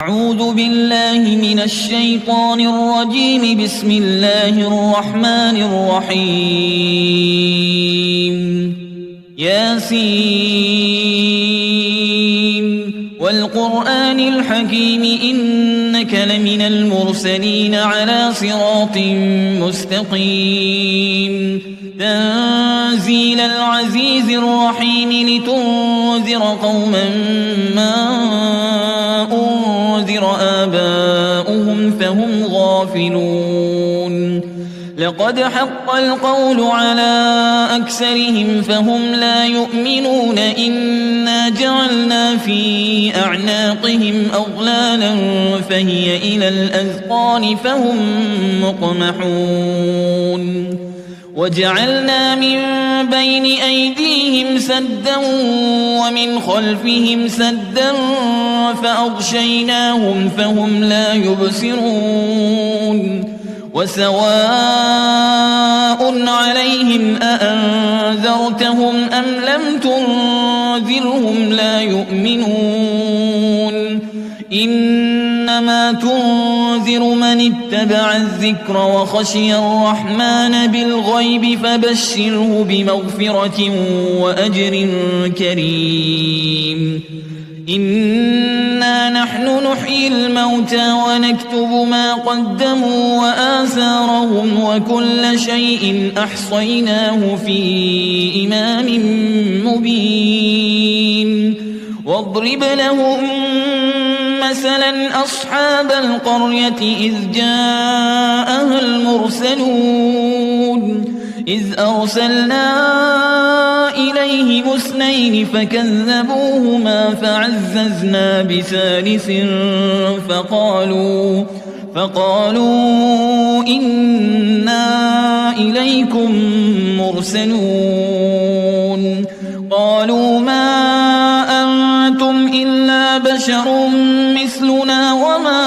أعوذ بالله من الشيطان الرجيم. بسم الله الرحمن الرحيم. ياسين والقرآن الحكيم إنك لمن المرسلين على صراط مستقيم. تنزيل العزيز الرحيم لتنذر قوما ما أنذر آباؤهم فهم غافلون. لقد حق القول على أكثرهم فهم لا يؤمنون. إنا جعلنا في أعناقهم أغلالا فهي إلى الأذقان فهم مقمحون. وجعلنا من بين أيديهم سدا ومن خلفهم سدا فأغشيناهم فهم لا يبصرون. وسواء عليهم أأنذرتهم أم لم تنذرهم لا يؤمنون. إنما تنذر من اتبع الذكر وخشي الرحمن بالغيب فبشره بمغفرة وأجر كريم. إنا نحن نحيي الموتى ونكتب ما قدموا وآثارهم وكل شيء أحصيناه في إمام مبين. واضرب لهم مثلا أصحاب القرية إذ جاءها المرسلون. إذ أرسلنا إليهم اثنين فكذبوهما فعززنا بثالث فقالوا إنا إليكم مرسلون. قالوا ما أنتم إلا بشر مثلنا وما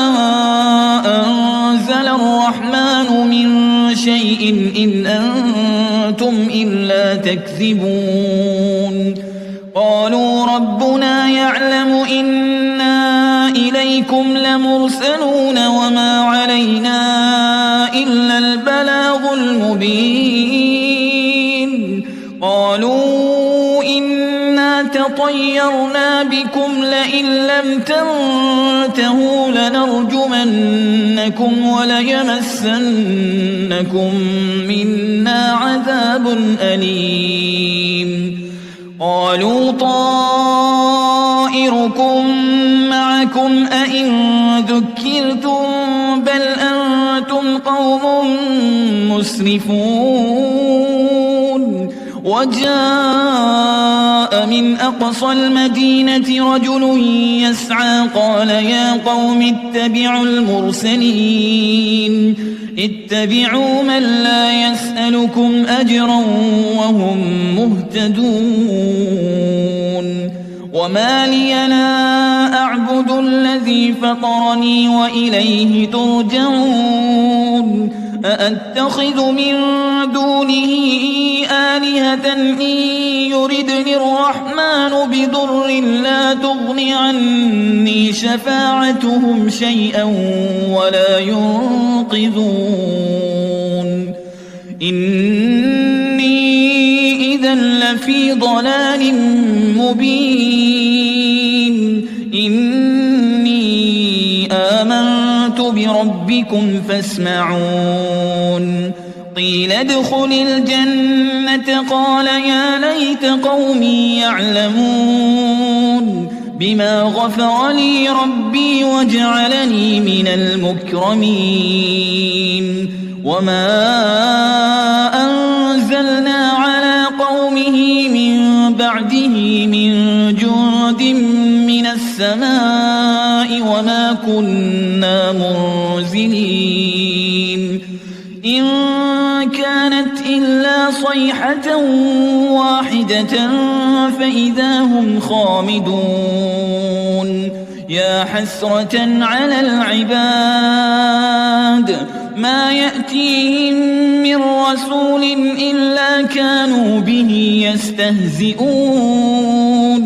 أنزل الرحمن من شيء إن أنتم إلا تكذبون. قالوا ربنا يعلم إنا إليكم لمرسلون وما علينا إلا البلاغ المبين. قالوا إنا تطيرنا بكم لئن لم تنتهوا لنرجمنكم وليمسنكم منا عذاب أليم. قالوا طائركم معكم أئن ذكرتم بل أنتم قوم مسرفون. وجاء من أقصى المدينة رجل يسعى قال يا قوم اتبعوا المرسلين. اتبعوا من لا يسألكم أجرا وهم مهتدون. وما لي لا أعبد الذي فطرني وإليه ترجعون. أأتخذ من دونه آلهة إن يردني الرحمن بضر لا تغن عني شفاعتهم شيئا ولا ينقذون. إني إذا لفي ضلال مبين. إني آمنت بربكم فاسمعون. قيل ادخل الجنة قال يا ليت قومي يعلمون بما غفر لي ربي وجعلني من المكرمين. وما أنزلنا على قومه من بعده من جند من السماء وما كنا منزلين. إن كانت إلا صيحة واحدة فإذا هم خامدون. يا حسرة على العباد ما يأتيهم من رسول إلا كانوا به يستهزئون.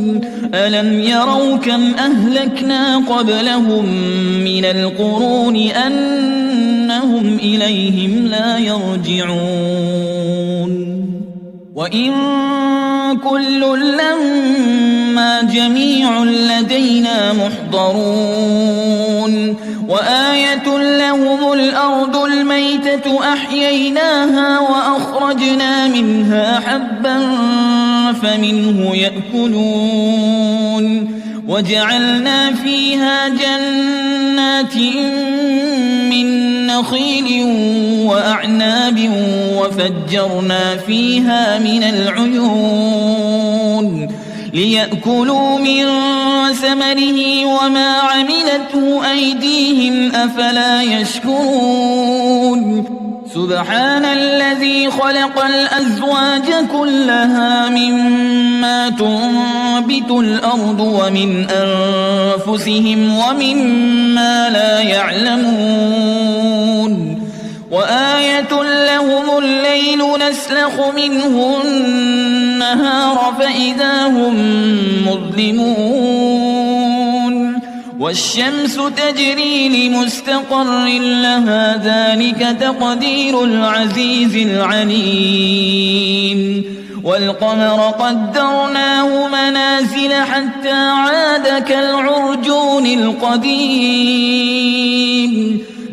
ألم يروا كم أهلكنا قبلهم من القرون أنهم إليهم لا يرجعون وإن كل لما جميع لدينا محضرون وآية لهم الأرض الميتة أحييناها وأخرجنا منها حبا فمنه يأكلون وجعلنا فيها جنات من نخيل وأعناب وفجرنا فيها من العيون ليأكلوا من ثمره وما عملته أيديهم أفلا يشكرون سبحان الذي خلق الأزواج كلها مما تنبت الأرض ومن أنفسهم ومما لا يعلمون وآية لهم الليل نسلخ منه النهار فإذا هم مظلمون والشمس تجري لمستقر لها ذلك تقدير العزيز العليم والقمر قدرناه منازل حتى عاد كالعرجون القديم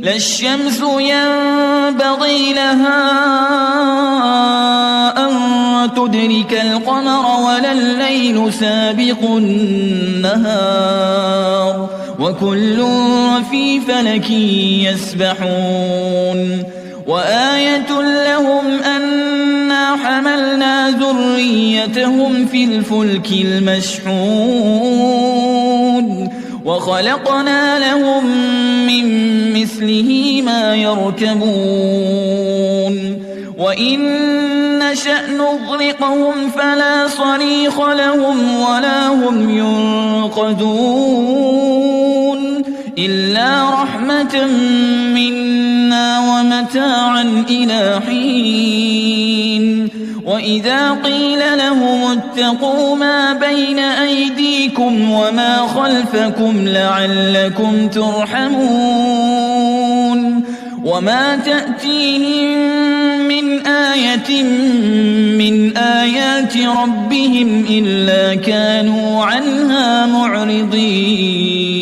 لا الشمس ينبغي لها أن تدرك القمر ولا الليل سابق النهار وكل في فلك يسبحون وآية لهم أنا حملنا ذريتهم في الفلك المشحون وخلقنا لهم من مثله ما يركبون وإن نشأ نغرقهم فلا صريخ لهم ولا هم ينقذون إلا رحمة منا ومتاعا إلى حين وإذا قيل لهم اتقوا ما بين أيديكم وما خلفكم لعلكم ترحمون وما تأتيهم من آية من آيات ربهم إلا كانوا عنها معرضين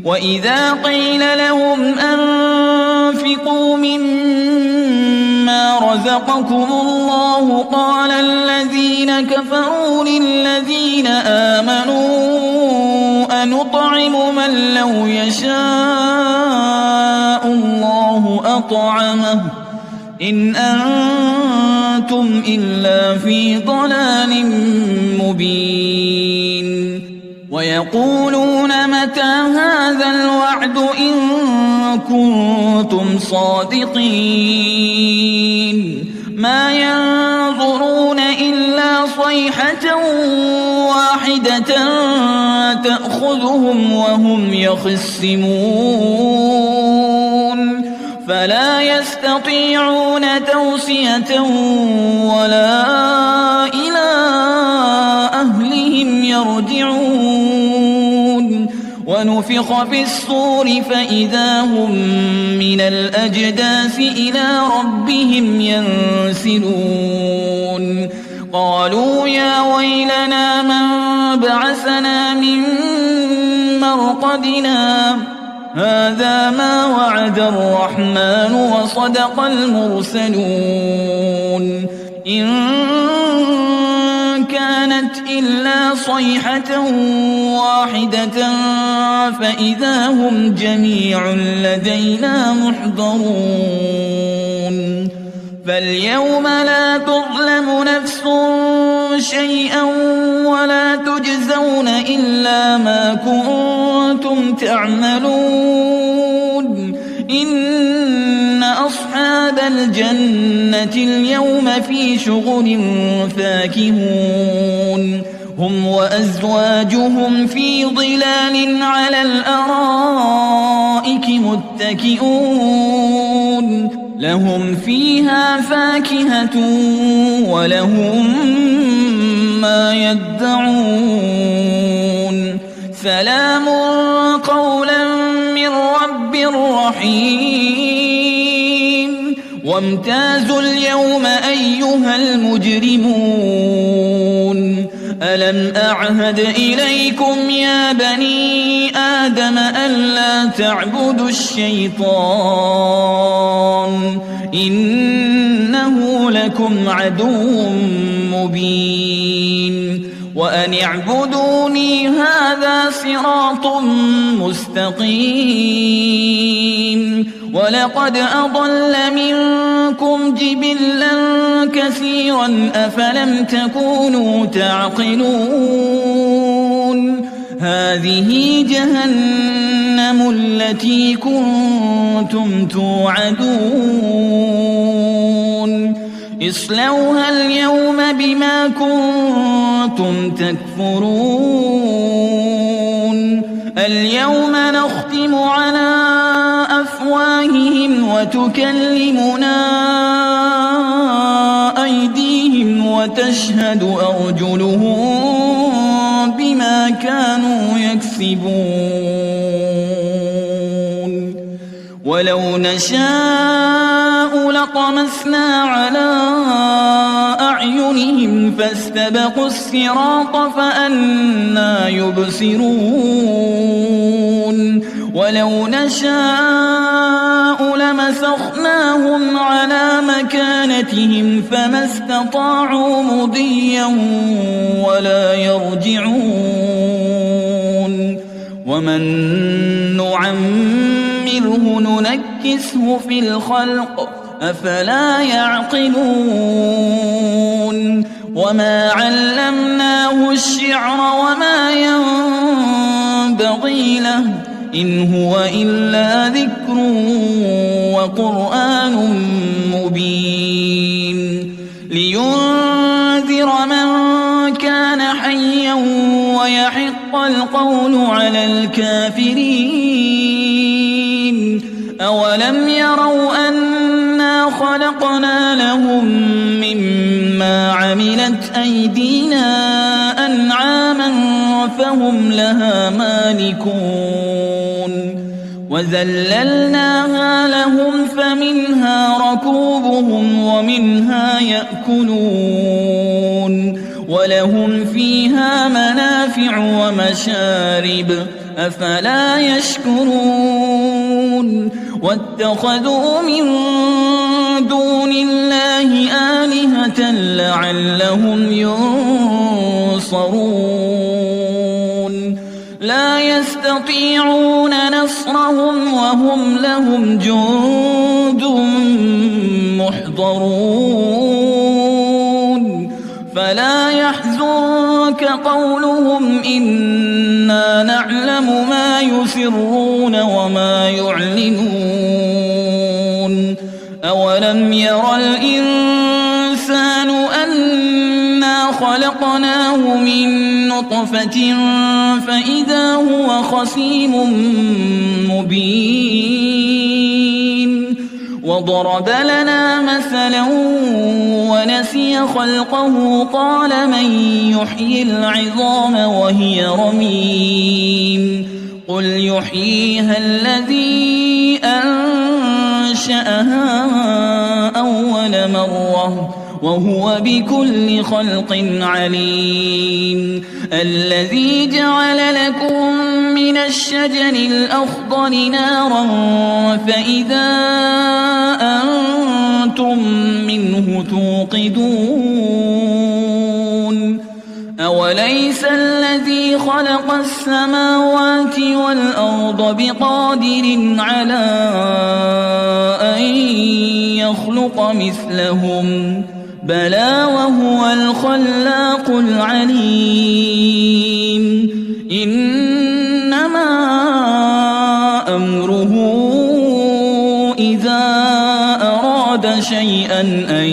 وإذا قيل لهم أنفقوا مما رزقكم الله قال الذين كفروا للذين آمنوا أنطعم من لو يشاء الله أطعمه إن أنتم إلا في ضلال مبين ويقولون متى هذا الوعد إن كنتم صادقين ما ينظرون إلا صيحة واحدة تأخذهم وهم يخصمون فلا يستطيعون توصية ولا إلى أهلهم يرجعون ونفخ في الصور فإذا هم من الأجداث إلى ربهم ينسلون قالوا يا ويلنا من بعثنا من مرقدنا هذا ما وعد الرحمن وصدق المرسلون إن كانت إلا صيحة واحدة فإذا هم جميع لدينا محضرون فاليوم لا تظلم نفس شيئا ولا تجزون إلا ما كنتم تعملون إن أصحاب الجنة اليوم في شغل فاكهون هم وأزواجهم في ظلال على الأرائك متكئون لهم فيها فاكهة ولهم ما يدعون سلام قولا من رب رحيم وامتازوا اليوم أيها المجرمون ألم أعهد إليكم يا بني آدم ألا تعبدوا الشيطان إنه لكم عدو مبين وأن اعبدوني هذا صراط مستقيم ولقد أضل منكم جبلا كثيرا أفلم تكونوا تعقلون هذه جهنم التي كنتم توعدون اصلوها اليوم بما كنتم تكفرون اليوم نختم على أفواههم وتكلمنا أيديهم وتشهد أرجلهم بما كانوا يكسبون ولو نشاء لطمسنا على أعينهم فاستبقوا الصراط فأنى يبصرون ولو نشاء لمسخناهم على مكانتهم فما استطاعوا مضيا ولا يرجعون ومن نعمره ننكسه في الخلق أفلا يعقلون وما علمناه الشعر وما ينبغي له إن هو إلا ذكر وقرآن مبين لينذر من كان حيا ويحق القول على الكافرين أولم يروا أنا خلقنا لهم مما عملت أيدينا أنعاما فهم لها مالكون وذللناها لهم فمنها ركوبهم ومنها يأكلون ولهم فيها منافع ومشارب أفلا يشكرون واتخذوا من دون الله آلهة لعلهم ينصرون لا يستطيعون نصرهم وهم لهم جند محضرون فلا يحزنك قولهم إنا نعلم ما يسرون وما يعلنون أولم ير الإنسان أنا خلقناه من نطفة فإذا هو خصيم مبين وضرب لنا مثلا ونسي خلقه قال من يحيي العظام وهي رميم قل يحييها الذي أنشأها أول مرة وهو بكل خلق عليم الذي جعل لكم من الشجر الأخضر نارا فإذا أنتم منه توقدون أوليس الذي خلق السماوات والأرض بقادر على أن يخلق مثلهم بلى وهو الخلاق العليم إنما أمره إذا أراد شيئا أن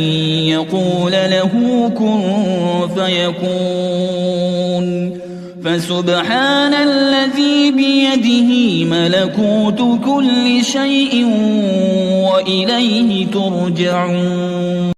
يقول له كن فيكون فسبحان الذي بيده ملكوت كل شيء وإليه ترجعون.